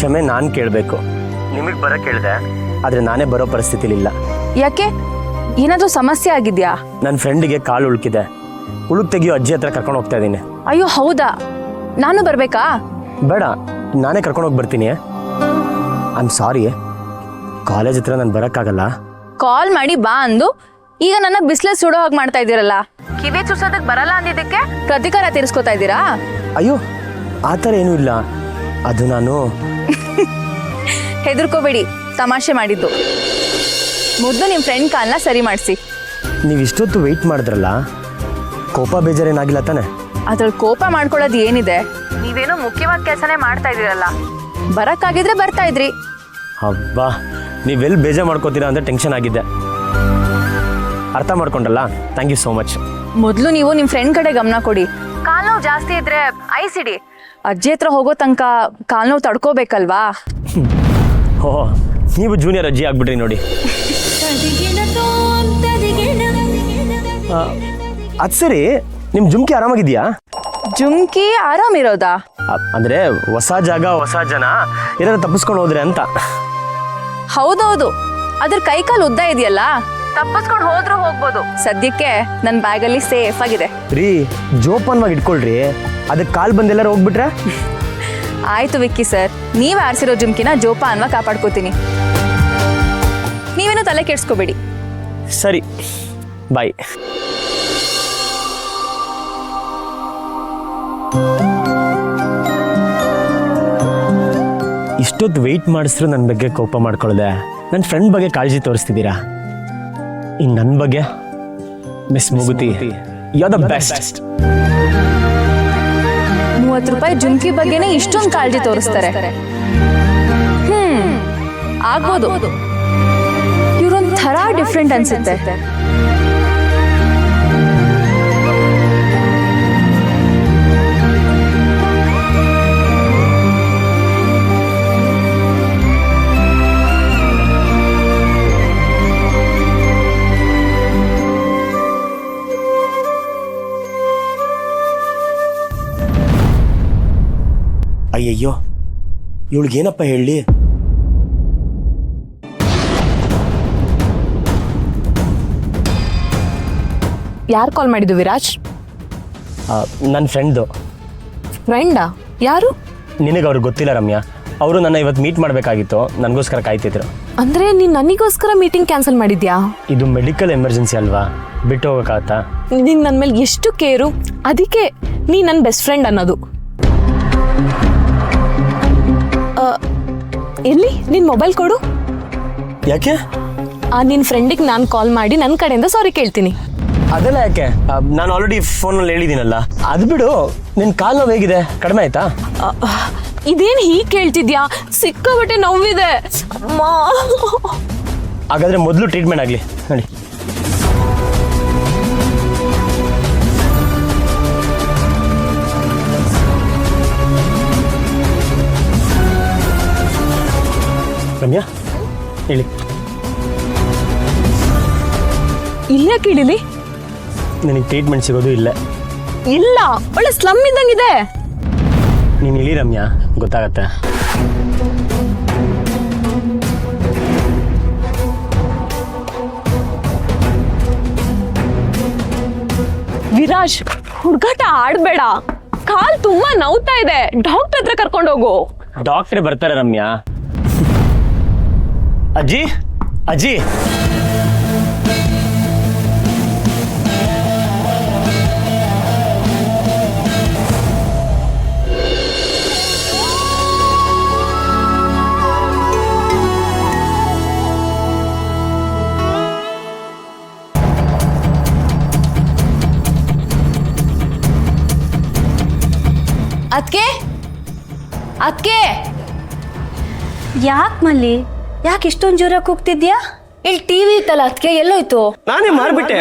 ಕ್ಷಮೆ ನಾನು ಕೇಳಬೇಕು. ನಿಮಗೆ ಬರೋಕ್ಕೆ ಹೇಳಿದೆ, ಆದರೆ ನಾನೇ ಬರೋ ಪರಿಸ್ಥಿತಿಲಿಲ್ಲ. ಯಾಕೆ? ಏನಾದರೂ ಸಮಸ್ಯೆ ಆಗಿದೆಯಾ? ನನ್ನ ಫ್ರೆಂಡಿಗೆ ಕಾಲು ಉಳುಕಿದೆ. ಉಳುಕ್ ತೆಗಿಯೋ ಅಜ್ಜಿ ಹತ್ರ ಕರ್ಕೊಂಡು ಹೋಗ್ತಾ ಇದ್ದೀನಿ. ಅಯ್ಯೋ ಹೌದಾ? ನಾನು ಬರಬೇಕಾ? ಬೇಡ, ನಾನೇ ಕರ್ಕೊಂಡೋಗಿ ಬರ್ತೀನಿ. ಐ ಆಮ್ ಸಾರಿ, ಕಾಲೇಜ್ ಹತ್ರ ನಾನು ಬರೋಕ್ಕಾಗಲ್ಲ. ಕಾಲ್ ಮಾಡಿ ಬಾ ಅಂದು ಈಗ ನನ್ನ ಬಿಸ್ಲೆಸ್ ಸುಡೋ ಹಾಗೆ ಮಾಡ್ತಾ ಇದ್ದೀರಲ್ಲ. ಕಿವಿ ಚುಸೋದಕ್ಕೆ ಬರಲ್ಲ ಅಂದಿದ್ದಕ್ಕೆ ಪ್ರತಿಕಾರ ತೀರಿಸ್ಕೊತಾ ಇದ್ದೀರಾ? ಅಯ್ಯೋ ಆ ಥರ ಏನೂ ಇಲ್ಲ. ಅದು ನಾನು ಹೆದರ್ಕೋಬೇಡಿ, ತಮಾಷೆ ಮಾಡಿದ್ದು. ಮೊದಲು ನಿಮ್ಮ ಫ್ರೆಂಡ್ ಕಾಲ್ನ ಸರಿ ಮಾಡಿಸಿ. ನೀವು ಇಷ್ಟೊತ್ತು ವೆಯ್ಟ್ ಮಾಡಿದ್ರಲ್ಲ, ಕೋಪ ಬೇಜಾರೇನಾಗಿಲ್ಲ ತಾನೆ? ಅದ್ರಲ್ಲಿ ಕೋಪ ಮಾಡ್ಕೊಳ್ಳೋದು ಏನಿದೆ? ನೀವೇನೋ ಮುಖ್ಯವಾದ ಕೆಲಸನೇ ಮಾಡ್ತಾ ಇದ್ದೀರಲ್ಲ. ಬರಕ್ಕಾಗಿದ್ರೆ ಬರ್ತಾ ಇದ್ರಿ. ಹಬ್ಬಾ, ನೀವೆಲ್ಲಿ ಬೇಜಾರು ಮಾಡ್ಕೋತೀರಾ ಅಂತ ಟೆನ್ಷನ್ ಆಗಿದ್ದೆ. ಅರ್ಥ ಮಾಡ್ಕೊಂಡಲ್ಲ, ಥ್ಯಾಂಕ್ ಯು ಸೋ ಮಚ್. ಮೊದಲು ನೀವು ನಿಮ್ಮ ಫ್ರೆಂಡ್ ಕಡೆ ಗಮನ ಕೊಡಿ. ಕಾಲ್ ನೋವು ಜಾಸ್ತಿ ಇದ್ರೆ ಐಸ್ ಇಡಿ. ಅಜ್ಜಿ ಹತ್ರ ಹೋಗೋ ತನಕ ಕಾಲ್ ನೋವು ತಡ್ಕೋಬೇಕಲ್ವಾ? ಓ, ನೀವು ಜೂನಿಯರ್ ಅಜ್ಜಿ ಆಗ್ಬಿಟ್ರಿ ನೋಡಿ. ಅದು ಸರಿ, ನಿಮ್ಮ ಜುಮ್ಕಿ ಆರಾಮಾಗಿದೆಯಾ? ಜುಮ್ಕಿ ಆರಾಮಿರೋದಾ? ಅಂದರೆ ಹೊಸ ಜಾಗ ಹೊಸ ಜನ ಏನಾದ್ರು ತಪ್ಪಿಸ್ಕೊಂಡು ಹೋದ್ರೆ ಅಂತ. ಹೌದೌದು, ಅದ್ರ ಕೈಕಾಲು ಉದ್ದ ಇದೆಯಲ್ಲ, ತಪ್ಪಿಸ್ಕೊಂಡು ಹೋದ್ರೂ ಹೋಗ್ಬೋದು. ಸದ್ಯಕ್ಕೆ ನನ್ನ ಬ್ಯಾಗಲ್ಲಿ ಸೇಫ್ ಆಗಿದೆ ರೀ. ಜೋಪಾನವಾಗಿ ಇಟ್ಕೊಳ್ರಿ, ಅದಕ್ಕೆ ಕಾಲು ಬಂದೆಲ್ಲರೂ ಹೋಗ್ಬಿಟ್ರೆ? ಆಯ್ತು ವಿಕ್ಕಿ ಸರ್, ನೀವ್ ಆರಿಸಿರೋ ಜುಮ್ಕಿನ ಜೋಪಾನವಾಗಿ ಕಾಪಾಡ್ಕೋತೀನಿ. ನೀವೇನು ತಲೆ ಕೆಡ್ಸ್ಕೋಬೇಡಿ. ಸರಿ, ಬಾಯ್. ಇಷ್ಟೊತ್ತು ವೆಯ್ಟ್ ಮಾಡಿಸಿದ್ರು ನನ್ನ ಬಗ್ಗೆ ಕೋಪ ಮಾಡ್ಕೊಳ್ಳದೆ ನನ್ನ ಫ್ರೆಂಡ್ ಬಗ್ಗೆ ಕಾಳಜಿ ತೋರಿಸ್ತಿದ್ದೀರಾ. ಇನ್ನು ನನ್ನ ಬಗ್ಗೆ ಮಿಸ್ ಮುಗುತಿ, ಯು ಆರ್ ದ ಬೆಸ್ಟ್. 30 ರೂಪಾಯಿ ಜುಮ್ಕಿ ಬಗ್ಗೆನೇ ಇಷ್ಟೊಂದು ಕಾಳಜಿ ತೋರಿಸ್ತಾರೆ. ಆಗ್ಬೋದು, ಇವ್ರೊಂಥರ ಡಿಫ್ರೆಂಟ್ ಅನ್ಸುತ್ತೆ. ಅಯ್ಯಯ್ಯೋ, ಇವಳಿಗೇನಪ್ಪ ಹೇಳಿ? ಯಾರು ಕಾಲ್ ಮಾಡಿದ್ದು ವಿರಾಜ್? ನನ್ನ ಫ್ರೆಂಡ್ದು. ಫ್ರೆಂಡಾ? ಯಾರು? ನಿನಗೆ ಅವ್ರಿಗೆ ಗೊತ್ತಿಲ್ಲ ರಮ್ಯಾ. ಅವರು ನನ್ನ ಇವತ್ತು ಮೀಟ್ ಮಾಡಬೇಕಾಗಿತ್ತು, ನನಗೋಸ್ಕರ ಕಾಯ್ತಿದ್ರು. ಅಂದ್ರೆ ನೀನು ನನಗೋಸ್ಕರ ಮೀಟಿಂಗ್ ಕ್ಯಾನ್ಸಲ್ ಮಾಡಿದ್ಯಾ? ಇದು ಮೆಡಿಕಲ್ ಎಮರ್ಜೆನ್ಸಿ ಅಲ್ವಾ, ಬಿಟ್ಟು ಹೋಗೋಕ್ಕಾಗತ್ತಾ? ನಿಂಗೆ ನನ್ನ ಮೇಲೆ ಎಷ್ಟು ಕೇರು, ಅದಕ್ಕೆ ನೀ ನನ್ನ ಬೆಸ್ಟ್ ಫ್ರೆಂಡ್ ಅನ್ನೋದು. ಎಲ್ಲಿ ನಿನ್ನ ಮೊಬೈಲ್ ಕೊಡು. ಯಾಕೆ? ನಿನ್ನ ಫ್ರೆಂಡಿಗೆ ನಾನು ಕಾಲ್ ಮಾಡಿ ನನ್ನ ಕಡೆಯಿಂದ ಸಾರಿ ಕೇಳ್ತೀನಿ. ಅದೆಲ್ಲ ಯಾಕೆ? ನಾನು ಆಲ್ರೆಡಿ ಫೋನಲ್ಲಿ ಹೇಳಿದ್ದೀನಲ್ಲ. ಅದು ಬಿಡು, ನಿನ್ನ ಕಾಲು ನೋವು ಹೇಗಿದೆ? ಕಡಿಮೆ ಆಯ್ತಾ? ಇದೇನು ಹೀಗೆ ಕೇಳ್ತಿದ್ಯಾ? ಸಿಕ್ಕಾಬಟ್ಟೆ ನೋವಿದೆ. ಹಾಗಾದರೆ ಮೊದಲು ಟ್ರೀಟ್ಮೆಂಟ್ ಆಗಲಿ ನೋಡಿ. ರಮ್ಯಾ ಹೇಳಿ. ಇಲ್ಲೇ ಕೇಳಿಲಿ. ನನಗೆ ಟ್ರೀಟ್ಮೆಂಟ್ ಸಿಗೋದು ಇಲ್ಲ. ಇಲ್ಲ, ಒಳ್ಳೆ ಸ್ಲಮ್ ಇದ್ದಂಗಿದೆ. ನೀನು ಇಳಿ ರಮ್ಯಾ, ಗೊತ್ತಾಗತ್ತೆ. ವಿರಾಜ್, ಹುಡುಗಾಟ ಆಡ್ಬೇಡ. ಕಾಲ್ ತುಂಬಾ ನೋವ್ತಾ ಇದೆ, ಡಾಕ್ಟರ್ ಹತ್ರ ಕರ್ಕೊಂಡೋಗು. ಡಾಕ್ಟ್ರೇ ಬರ್ತಾರೆ ರಮ್ಯಾ. ಅಜ್ಜಿ, ಅಜ್ಜಿ. ಅದ್ಕೆ ಅದ್ಕೆ ಯಾಕೆ ಮಲ್ಲಿ, ಯಾಕೆ ಇಷ್ಟೊಂದು ಜೋರಾಗಿ ಕೂಗ್ತಿದ್ಯಾ? ಇಲ್ಲಿ ಟಿವಿ ಇತ್ತಲ್ಲ, ಅದಕ್ಕೆ ಎಲ್ಲೋಯ್ತು? ನಾನೇ ಮಾರ್ಬಿಟ್ಟೆ.